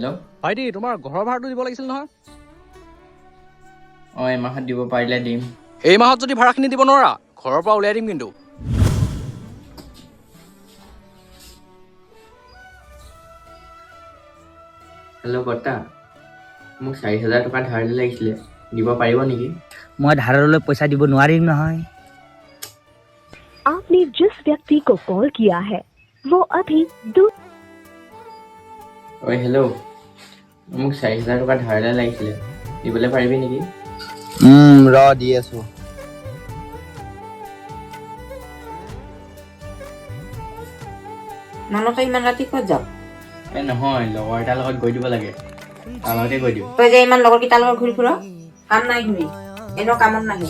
hello' ভাইটি তোমাৰ ঘৰৰ ভাড়াটো দিব লাগিছিল নহয় এই মাহত দিব পাৰিলে দিম এই মাহত যদি ভাড়াখিনি দিব নোৱাৰা ঘৰৰ পৰা উলিয়াই দিম কিন্তু হেল্ল' বৰ্তা মোক 4,000 টকা ধাৰলৈ লাগিছিলে দিব পাৰিব নেকি মই ধাৰলৈ পইচা দিব নোৱাৰিম নহয় आपने जिस व्यक्ति को कॉल किया है वो अभी दूर ঐ হেল্ল' মোক 4,000 টকা ধাৰলৈ লাগিছিলে দিবলৈ পাৰিবি নেকি ৰ দি আছো নলকে ইমান ৰাতি ক'ত যাওঁ এই নহয় লগৰ এটাৰ লগত গৈ দিব লাগে তাৰ লগতে গৈ দিওঁ তই যে ইমান লগৰ কেইটাৰ লগত ঘূৰি ফুৰ কাম নাই ঘূৰি এনেও কামত নাহে